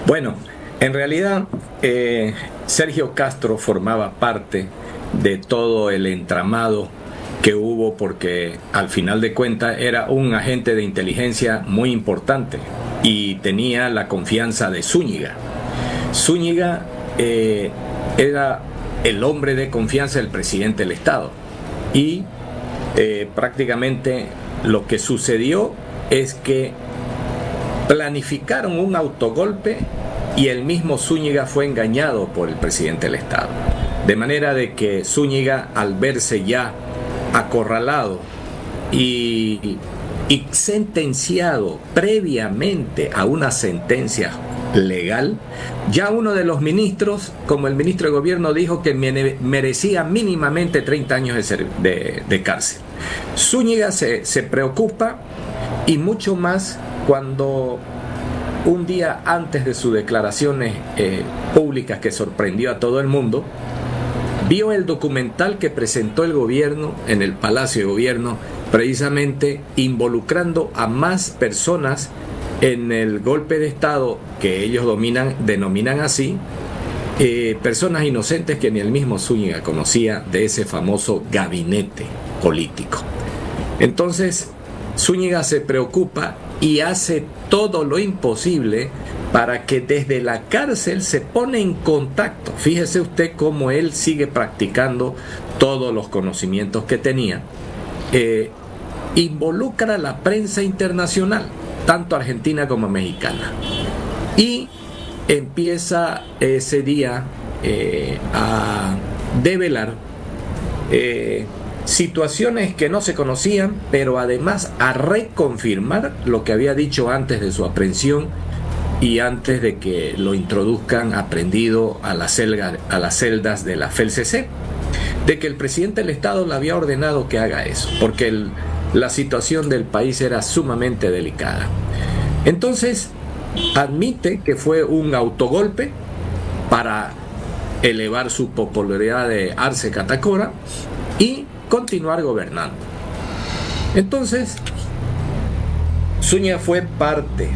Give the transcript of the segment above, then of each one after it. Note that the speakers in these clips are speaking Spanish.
Bueno, en realidad Sergio Castro formaba parte de todo el entramado que hubo porque al final de cuentas era un agente de inteligencia muy importante y tenía la confianza de Zúñiga. Zúñiga era el hombre de confianza del presidente del Estado y prácticamente lo que sucedió es que planificaron un autogolpe y el mismo Zúñiga fue engañado por el presidente del Estado. De manera de que Zúñiga, al verse ya acorralado y sentenciado previamente a una sentencia legal, ya uno de los ministros, como el ministro de Gobierno, dijo que merecía mínimamente 30 años de cárcel. Zúñiga se preocupa y mucho más cuando un día antes de sus declaraciones públicas que sorprendió a todo el mundo, vio el documental que presentó el gobierno en el Palacio de Gobierno, precisamente involucrando a más personas en el golpe de Estado que ellos denominan así, personas inocentes que ni el mismo Zúñiga conocía de ese famoso gabinete político. Entonces, Zúñiga se preocupa y hace todo lo imposible para que desde la cárcel se pone en contacto. Fíjese usted cómo él sigue practicando todos los conocimientos que tenía. Involucra a la prensa internacional, tanto argentina como mexicana. Y empieza ese día a develar situaciones que no se conocían, pero además a reconfirmar lo que había dicho antes de su aprehensión y antes de que lo introduzcan aprendido a las celdas de la FELCC, de que el presidente del Estado le había ordenado que haga eso, porque la situación del país era sumamente delicada. Entonces, admite que fue un autogolpe para elevar su popularidad de Arce Catacora y continuar gobernando. Entonces, Zúñiga fue parte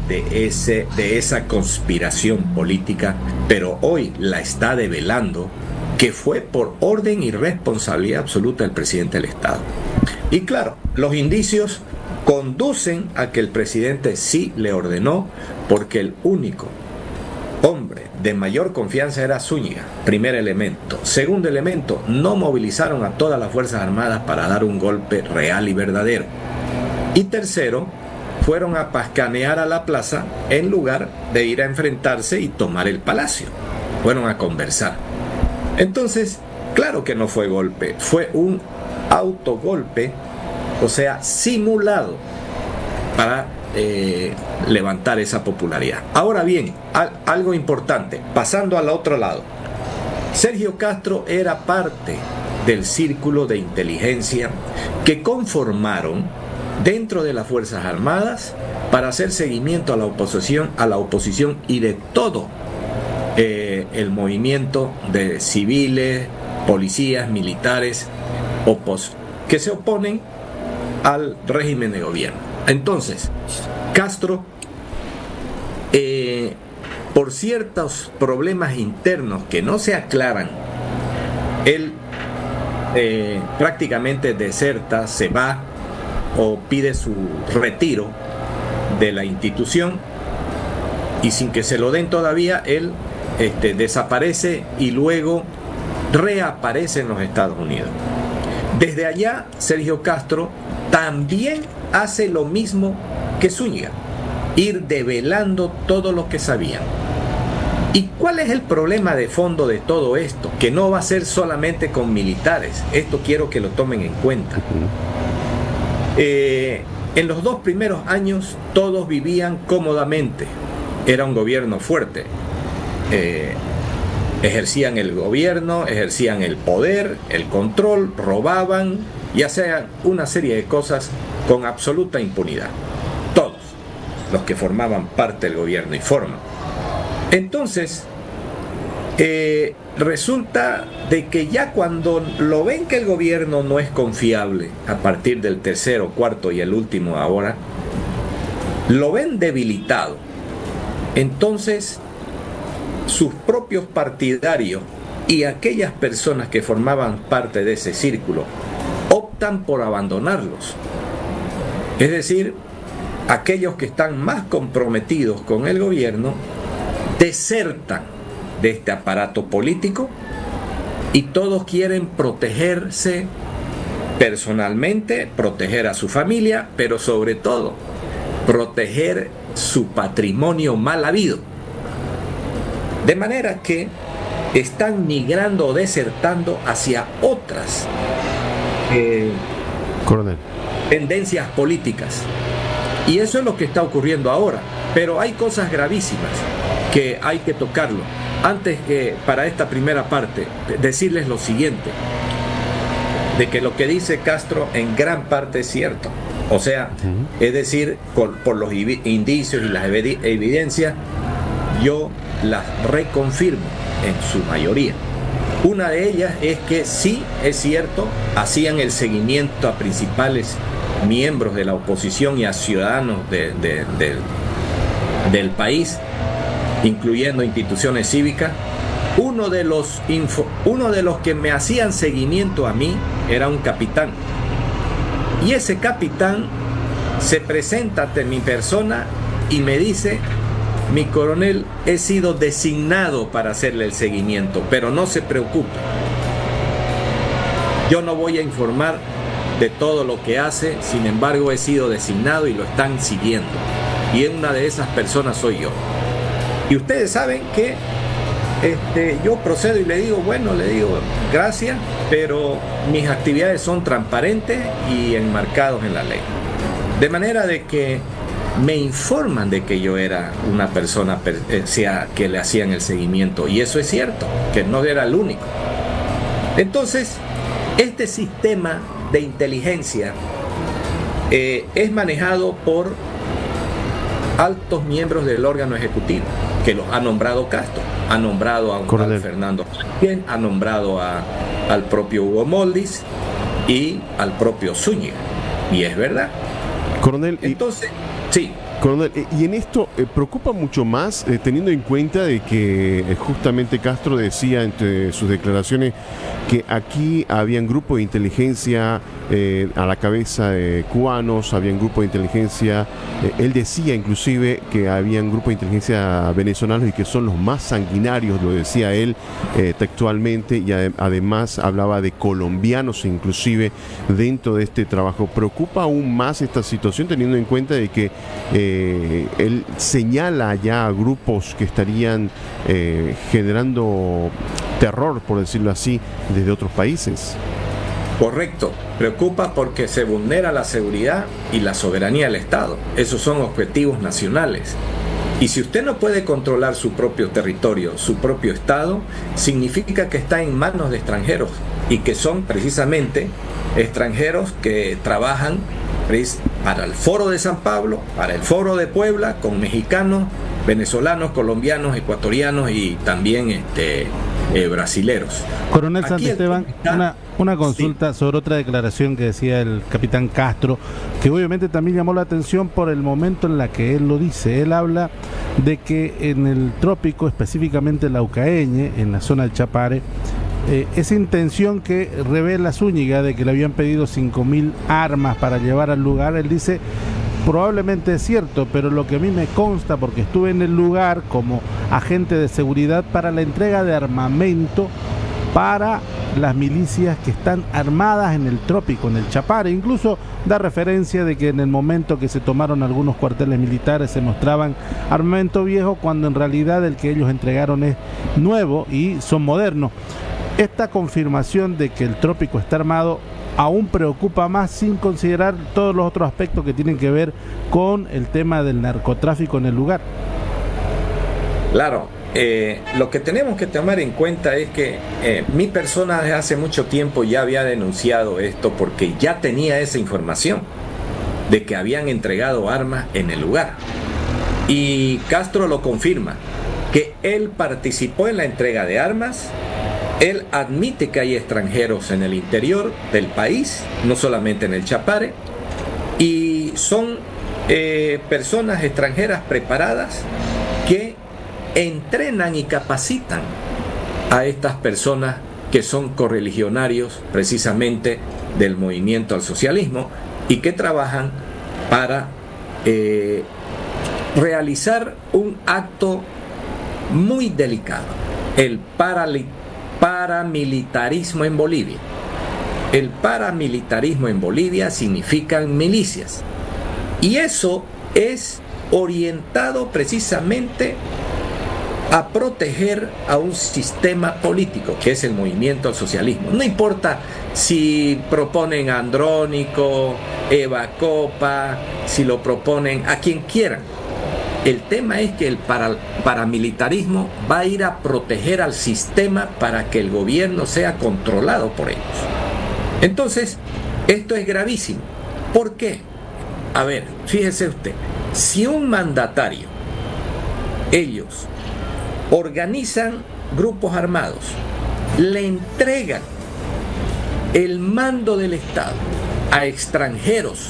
de esa conspiración política, pero hoy la está develando que fue por orden y responsabilidad absoluta del presidente del Estado. Y claro, los indicios conducen a que el presidente sí le ordenó, porque el único hombre de mayor confianza era Zúñiga, primer elemento. Segundo elemento, no movilizaron a todas las Fuerzas Armadas para dar un golpe real y verdadero. Y tercero, fueron a pascanear a la plaza en lugar de ir a enfrentarse y tomar el palacio. Fueron a conversar. Entonces, claro que no fue golpe, fue un autogolpe, o sea, simulado para levantar esa popularidad. Ahora bien, algo importante, pasando al otro lado. Sergio Castro era parte del círculo de inteligencia que conformaron dentro de las Fuerzas Armadas para hacer seguimiento a la oposición y de todo el movimiento de civiles, policías, militares que se oponen al régimen de gobierno. Entonces, Castro, por ciertos problemas internos que no se aclaran, él prácticamente deserta, se va o pide su retiro de la institución, y sin que se lo den todavía, él desaparece y luego reaparece en los Estados Unidos. Desde allá, Sergio Castro también hace lo mismo que Zúñiga, ir develando todo lo que sabían. ¿Y cuál es el problema de fondo de todo esto? Que no va a ser solamente con militares. Esto quiero que lo tomen en cuenta. En los 2 primeros años todos vivían cómodamente. Era un gobierno fuerte. Ejercían el gobierno, ejercían el poder, el control, robaban y hacían una serie de cosas con absoluta impunidad. Todos los que formaban parte del gobierno y forman. Entonces, resulta de que ya cuando lo ven que el gobierno no es confiable, a partir del tercero, cuarto y el último ahora, lo ven debilitado. entonces sus propios partidarios y aquellas personas que formaban parte de ese círculo optan por abandonarlos. Es decir, aquellos que están más comprometidos con el gobierno desertan de este aparato político y todos quieren protegerse personalmente, proteger a su familia, pero sobre todo proteger su patrimonio mal habido. De manera que están migrando o desertando hacia otras tendencias políticas. Y eso es lo que está ocurriendo ahora. Pero hay cosas gravísimas que hay que tocarlo. Antes que para esta primera parte, decirles lo siguiente, de que lo que dice Castro en gran parte es cierto. O sea, es decir, por los indicios y las evidencias, yo las reconfirmo en su mayoría. Una de ellas es que sí, es cierto, hacían el seguimiento a principales miembros de la oposición y a ciudadanos del país, incluyendo instituciones cívicas. Uno de los que me hacían seguimiento a mí era un capitán. Y ese capitán se presenta ante mi persona y me dice: mi coronel, he sido designado para hacerle el seguimiento, pero no se preocupe. Yo no voy a informar de todo lo que hace, sin embargo he sido designado y lo están siguiendo. Y una de esas personas soy yo. Y ustedes saben que yo procedo y le digo, gracias, pero mis actividades son transparentes y enmarcados en la ley. De manera de que me informan de que yo era una persona que le hacían el seguimiento, y eso es cierto, que no era el único. Entonces, este sistema de inteligencia es manejado por altos miembros del órgano ejecutivo, que los ha nombrado Castro, ha nombrado a Fernando Blanquén, ha nombrado al propio Hugo Moldis y al propio Zúñiga, y es verdad. Coronel, entonces, sí. Coronel, y en esto preocupa mucho más, teniendo en cuenta de que justamente Castro decía entre sus declaraciones que aquí habían grupos de inteligencia a la cabeza de cubanos, habían grupos de inteligencia, él decía inclusive que habían grupos de inteligencia venezolanos y que son los más sanguinarios, lo decía él textualmente, y además hablaba de colombianos inclusive dentro de este trabajo. ¿Preocupa aún más esta situación teniendo en cuenta de que él señala ya a grupos que estarían generando terror, por decirlo así, desde otros países? Correcto, preocupa porque se vulnera la seguridad y la soberanía del Estado. Esos son objetivos nacionales. Y si usted no puede controlar su propio territorio, su propio Estado, significa que está en manos de extranjeros, y que son precisamente extranjeros que trabajan para el Foro de San Pablo, para el Foro de Puebla, con mexicanos, venezolanos, colombianos, ecuatorianos y también brasileros. Coronel Santisteban, una consulta sobre otra declaración que decía el capitán Castro, que obviamente también llamó la atención por el momento en la que él lo dice. Él habla de que en el trópico, específicamente en la Ucaeñe, en la zona del Chapare, esa intención que revela Zúñiga de que le habían pedido 5.000 armas para llevar al lugar, él dice, probablemente es cierto, pero lo que a mí me consta, porque estuve en el lugar como agente de seguridad para la entrega de armamento para las milicias que están armadas en el trópico, en el Chapare. Incluso da referencia de que en el momento que se tomaron algunos cuarteles militares se mostraban armamento viejo, cuando en realidad el que ellos entregaron es nuevo y son modernos. Esta confirmación de que el trópico está armado aún preocupa más, sin considerar todos los otros aspectos que tienen que ver con el tema del narcotráfico en el lugar. Claro, lo que tenemos que tomar en cuenta es que mi persona desde hace mucho tiempo ya había denunciado esto, porque ya tenía esa información de que habían entregado armas en el lugar, y Castro lo confirma, que él participó en la entrega de armas. Él admite que hay extranjeros en el interior del país, no solamente en el Chapare, y son personas extranjeras preparadas que entrenan y capacitan a estas personas que son correligionarios precisamente del movimiento al socialismo y que trabajan para realizar un acto muy delicado, el paramilitarismo en Bolivia. El paramilitarismo en Bolivia significan milicias, y eso es orientado precisamente a proteger a un sistema político que es el movimiento al socialismo. No importa si proponen a Andrónico, Eva Copa, si lo proponen a quien quieran. El tema es que el paramilitarismo va a ir a proteger al sistema para que el gobierno sea controlado por ellos. Entonces, esto es gravísimo. ¿Por qué? A ver, fíjese usted, si un mandatario, ellos organizan grupos armados, le entregan el mando del Estado a extranjeros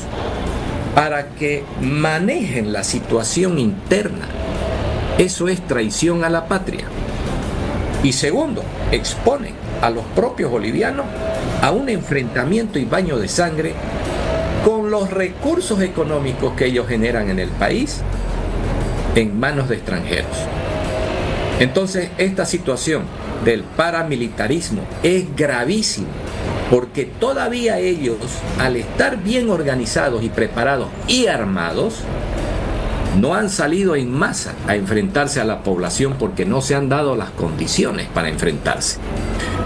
para que manejen la situación interna, eso es traición a la patria. Y segundo, exponen a los propios bolivianos a un enfrentamiento y baño de sangre con los recursos económicos que ellos generan en el país en manos de extranjeros. Entonces, esta situación del paramilitarismo es gravísima, porque todavía ellos, al estar bien organizados y preparados y armados, no han salido en masa a enfrentarse a la población porque no se han dado las condiciones para enfrentarse.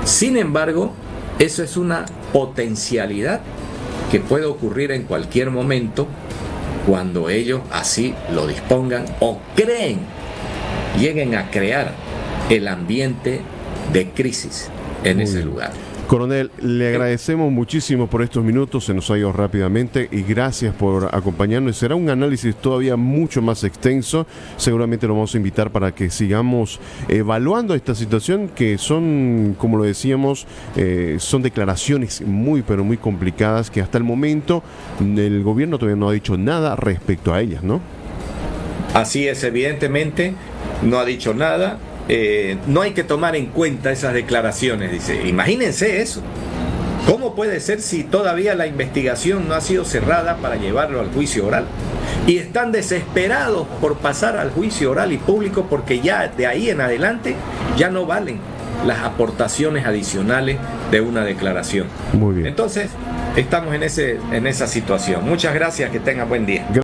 Sin embargo, eso es una potencialidad que puede ocurrir en cualquier momento cuando ellos así lo dispongan o lleguen a crear el ambiente de crisis en ese lugar. Coronel, le agradecemos muchísimo por estos minutos, se nos ha ido rápidamente, y gracias por acompañarnos. Será un análisis todavía mucho más extenso, seguramente lo vamos a invitar para que sigamos evaluando esta situación, que son, como lo decíamos, son declaraciones muy pero muy complicadas, que hasta el momento el gobierno todavía no ha dicho nada respecto a ellas, ¿no? Así es, evidentemente no ha dicho nada. No hay que tomar en cuenta esas declaraciones, dice. Imagínense eso. ¿Cómo puede ser si todavía la investigación no ha sido cerrada para llevarlo al juicio oral? Y están desesperados por pasar al juicio oral y público, porque ya de ahí en adelante ya no valen las aportaciones adicionales de una declaración. Muy bien. Entonces, estamos en esa situación. Muchas gracias, que tengan buen día.